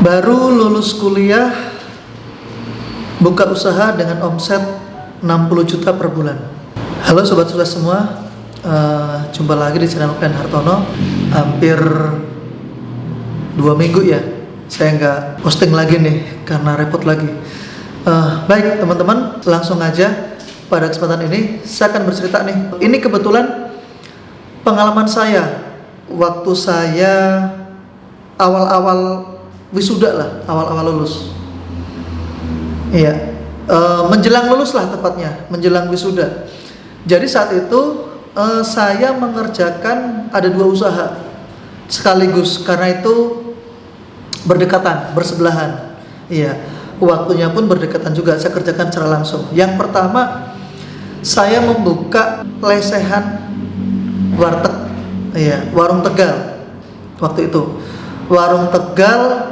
Baru lulus kuliah, buka usaha dengan omset 60 juta per bulan. Halo sobat sukses semua, jumpa lagi di channel Ken Hartono. Hampir 2 minggu ya, saya nggak posting lagi nih karena repot lagi. Baik teman-teman, langsung aja pada kesempatan ini saya akan bercerita nih. Ini kebetulan pengalaman saya waktu saya awal-awal wisuda lah, awal-awal lulus. Iya, menjelang lulus lah tepatnya, menjelang wisuda. Jadi saat itu saya mengerjakan ada 2 usaha sekaligus karena itu berdekatan, bersebelahan. Iya, waktunya pun berdekatan juga. Saya kerjakan secara langsung. Yang pertama, saya membuka lesehan warteg, iya, warung Tegal. Waktu itu warung Tegal.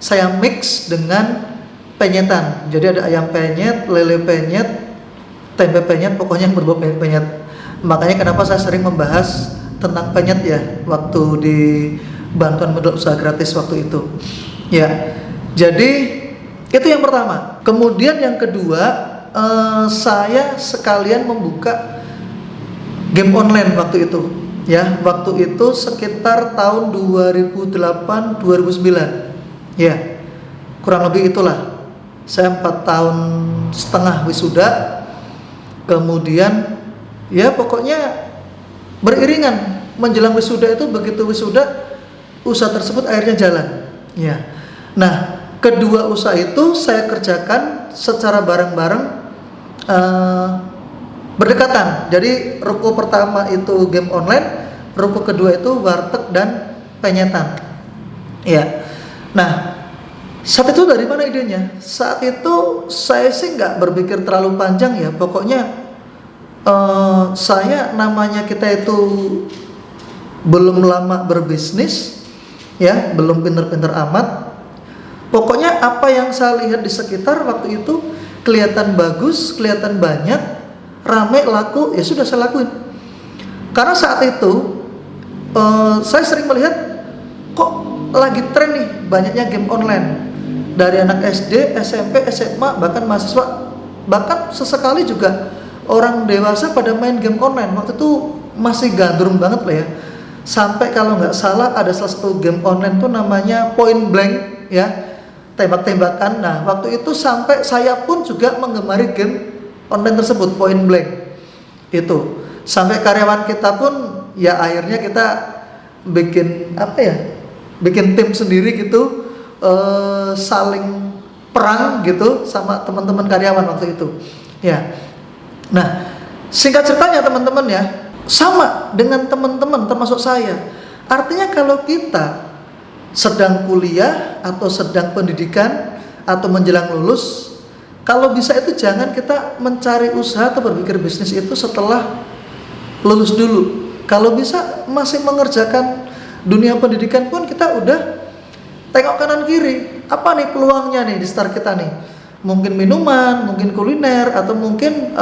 Saya mix dengan penyetan. Jadi ada ayam penyet, lele penyet, tempe penyet, pokoknya yang berbau penyet. Makanya kenapa saya sering membahas tentang penyet ya waktu di bantuan modal usaha gratis waktu itu. Ya, jadi itu yang pertama. Kemudian yang kedua, saya sekalian membuka game online waktu itu. Ya, waktu itu sekitar tahun 2008-2009. Ya, kurang lebih itulah. Saya 4,5 tahun wisuda. Kemudian ya pokoknya beriringan menjelang wisuda itu, begitu wisuda usaha tersebut akhirnya jalan. Ya. Nah, kedua usaha itu saya kerjakan secara bareng-bareng, berdekatan. Jadi ruko pertama itu game online, ruko kedua itu warteg dan penyetan. Ya. Nah, saat itu dari mana idenya? Saat itu saya sih nggak berpikir terlalu panjang ya. Pokoknya saya, namanya kita itu belum lama berbisnis, ya, belum pinter-pinter amat. Pokoknya apa yang saya lihat di sekitar waktu itu kelihatan bagus, kelihatan banyak, rame, laku, ya sudah saya lakuin. Karena saat itu saya sering melihat kok lagi tren nih banyaknya game online dari anak SD, SMP, SMA, bahkan mahasiswa, bahkan sesekali juga orang dewasa pada main game online. Waktu itu masih gandrung banget lah ya. Sampai kalau nggak salah ada salah satu game online tuh namanya Point Blank ya, tembak-tembakan. Nah waktu itu sampai saya pun juga menggemari game online tersebut, Point Blank itu. Sampai karyawan kita pun ya akhirnya kita bikin bikin tim sendiri gitu, saling perang gitu sama teman-teman karyawan waktu itu. Ya. Nah, singkat ceritanya teman-teman ya, sama dengan teman-teman termasuk saya. Artinya kalau kita sedang kuliah atau sedang pendidikan atau menjelang lulus, kalau bisa itu jangan kita mencari usaha atau berpikir bisnis itu setelah lulus dulu. Kalau bisa masih mengerjakan dunia pendidikan pun kita udah tengok kanan kiri, apa nih peluangnya nih di start kita nih. Mungkin minuman, mungkin kuliner, atau mungkin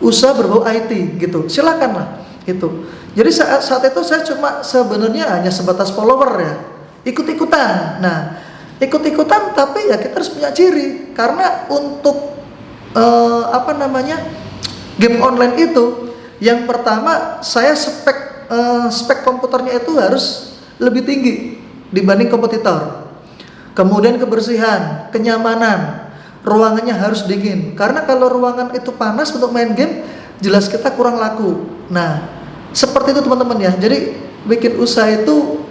usaha berbau IT gitu. Silakanlah itu. Jadi saat itu saya cuma sebenarnya hanya sebatas follower ya, ikut-ikutan. Nah, ikut-ikutan tapi ya kita harus punya ciri. Karena untuk game online itu, yang pertama saya spek komputernya itu harus lebih tinggi dibanding kompetitor. Kemudian kebersihan, kenyamanan, ruangannya harus dingin. Karena kalau ruangan itu panas untuk main game, jelas kita kurang laku. Nah, seperti itu teman-teman ya. Jadi bikin usaha itu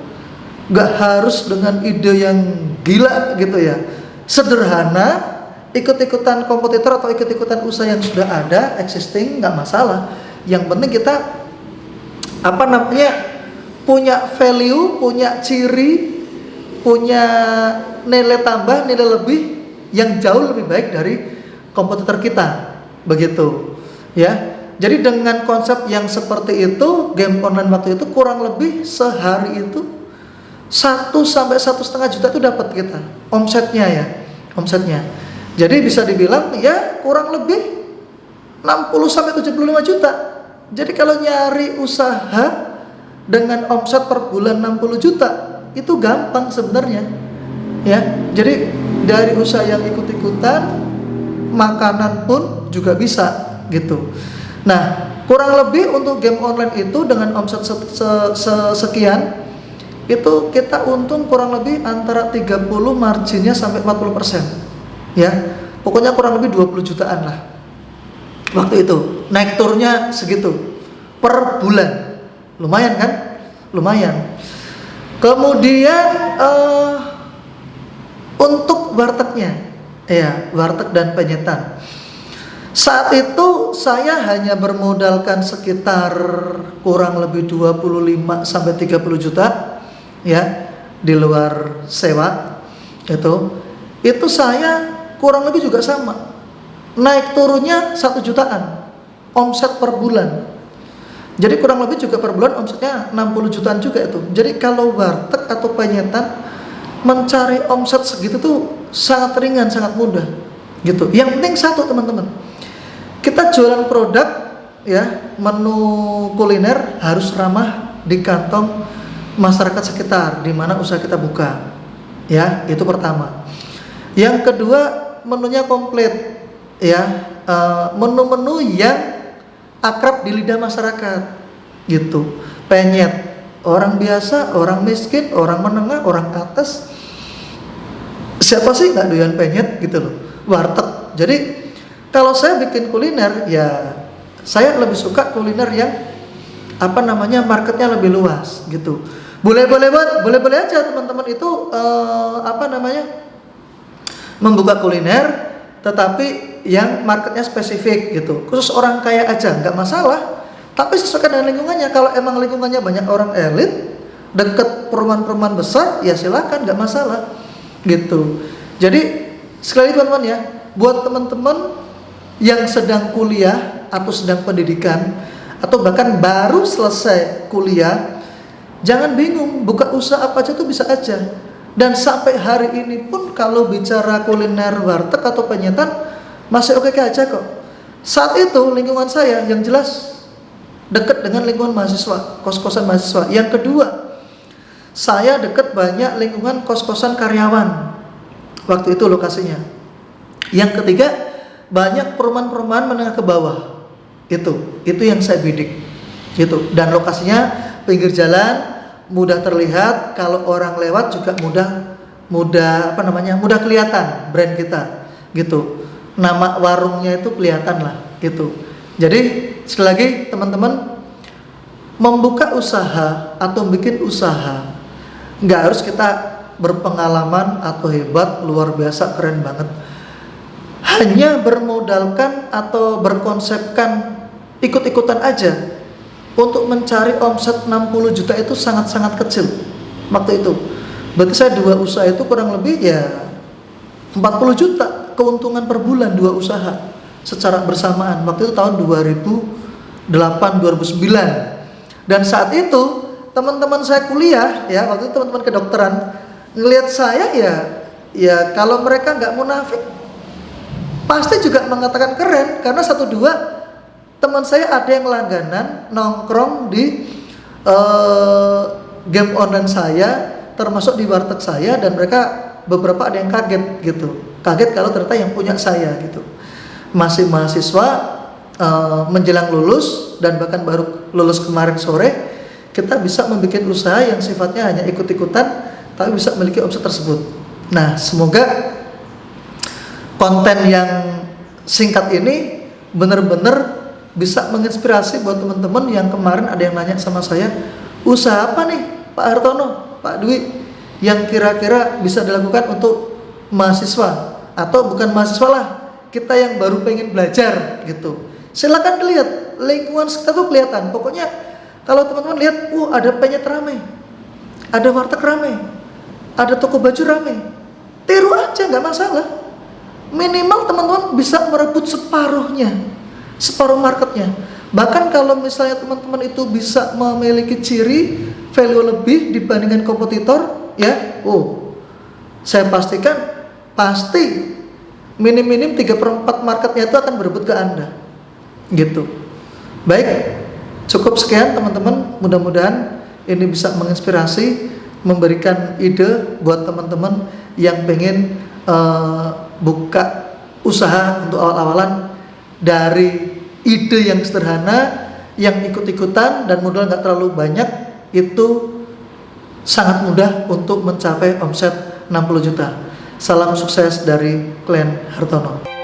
gak harus dengan ide yang gila gitu ya. Sederhana, ikut-ikutan kompetitor atau ikut-ikutan usaha yang sudah ada, existing, gak masalah. Yang penting kita punya value, punya ciri, punya nilai tambah, nilai lebih yang jauh lebih baik dari kompetitor kita, begitu ya. Jadi dengan konsep yang seperti itu, game online waktu itu kurang lebih sehari itu 1 sampai 1,5 juta itu dapat kita omsetnya ya, omsetnya. Jadi bisa dibilang ya kurang lebih 60 sampai 75 juta. Jadi kalau nyari usaha dengan omset per bulan 60 juta, itu gampang sebenarnya. Ya, jadi dari usaha yang ikut-ikutan, makanan pun juga bisa gitu. Nah, kurang lebih untuk game online itu dengan omset sekian, itu kita untung kurang lebih antara 30 marginnya sampai 40%. Ya, pokoknya kurang lebih 20 jutaan lah. Waktu itu, naik turnya segitu per bulan. Lumayan kan? Lumayan. Kemudian untuk wartegnya, ya, warteg dan penyetan. Saat itu saya hanya bermodalkan sekitar kurang lebih 25 sampai 30 juta, ya, di luar sewa. Itu saya kurang lebih juga sama. Naik turunnya 1 jutaan omset per bulan. Jadi kurang lebih juga per bulan omsetnya 60 jutaan juga itu. Jadi kalau warteg atau penyetan mencari omset segitu tuh sangat ringan, sangat mudah gitu. Yang penting satu teman-teman, kita jualan produk, ya, menu kuliner harus ramah di kantong masyarakat sekitar di mana usaha kita buka, ya, itu pertama. Yang kedua, menunya komplit, ya, menu-menu yang akrab di lidah masyarakat gitu. Penyet, orang biasa, orang miskin, orang menengah, orang atas, siapa sih nggak doyan penyet gitu loh. Warteg. Jadi kalau saya bikin kuliner, ya saya lebih suka kuliner yang marketnya lebih luas gitu. Boleh aja teman-teman itu membuka kuliner, tetapi yang marketnya spesifik gitu. Khusus orang kaya aja nggak masalah. Tapi sesuaikan dengan lingkungannya. Kalau emang lingkungannya banyak orang elit, dekat perumahan-perumahan besar, ya silakan, nggak masalah gitu. Jadi sekali lagi teman-teman ya, buat teman-teman yang sedang kuliah atau sedang pendidikan atau bahkan baru selesai kuliah, jangan bingung, buka usaha apa aja tuh bisa aja. Dan sampai hari ini pun kalau bicara kuliner, warteg atau penyetan masih oke aja kok. Saat itu lingkungan saya yang jelas dekat dengan lingkungan mahasiswa, kos-kosan mahasiswa. Yang kedua, saya dekat banyak lingkungan kos-kosan karyawan. Waktu itu lokasinya. Yang ketiga, banyak perumahan-perumahan menengah ke bawah. Itu yang saya bidik. Gitu. Dan lokasinya pinggir jalan, mudah terlihat, kalau orang lewat juga mudah kelihatan brand kita. Gitu. Nama warungnya itu kelihatan lah, gitu. Jadi sekali lagi teman-teman, membuka usaha atau bikin usaha nggak harus kita berpengalaman atau hebat, luar biasa, keren banget. Hanya bermodalkan atau berkonsepkan ikut-ikutan aja untuk mencari omset 60 juta itu sangat-sangat kecil waktu itu. Berarti saya 2 usaha itu kurang lebih ya 40 juta keuntungan per bulan 2 usaha secara bersamaan. Waktu itu tahun 2008 2009. Dan saat itu teman-teman saya kuliah, ya, waktu itu teman-teman kedokteran ngelihat saya, ya kalau mereka nggak munafik pasti juga mengatakan keren, karena 1-2 teman saya ada yang langganan nongkrong di game online saya, termasuk di warteg saya, dan mereka beberapa ada yang kaget gitu. Kaget kalau ternyata yang punya saya gitu. Masih mahasiswa, menjelang lulus dan bahkan baru lulus kemarin sore, kita bisa membuat usaha yang sifatnya hanya ikut-ikutan tapi bisa memiliki omset tersebut. Nah, semoga konten yang singkat ini benar-benar bisa menginspirasi buat teman-teman yang kemarin ada yang nanya sama saya, usaha apa nih Pak Hartono, Pak Dwi, yang kira-kira bisa dilakukan untuk mahasiswa atau bukan mahasiswa lah, kita yang baru pengen belajar gitu. Silakan dilihat lingkungan sekitar tuh kelihatan. Pokoknya kalau teman-teman lihat, ada penyet rame, ada warteg rame, ada toko baju rame, tiru aja, nggak masalah. Minimal teman-teman bisa merebut separuh marketnya. Bahkan kalau misalnya teman-teman itu bisa memiliki ciri value lebih dibandingkan kompetitor, ya, saya pastikan pasti minim-minim 3/4 marketnya itu akan berebut ke Anda. Gitu. Baik, cukup sekian teman-teman. Mudah-mudahan ini bisa menginspirasi memberikan ide buat teman-teman yang pengen buka usaha untuk awal-awalan dari ide yang sederhana, yang ikut-ikutan dan modal nggak terlalu banyak, itu sangat mudah untuk mencapai omset 60 juta. Salam sukses dari Klien Hartono.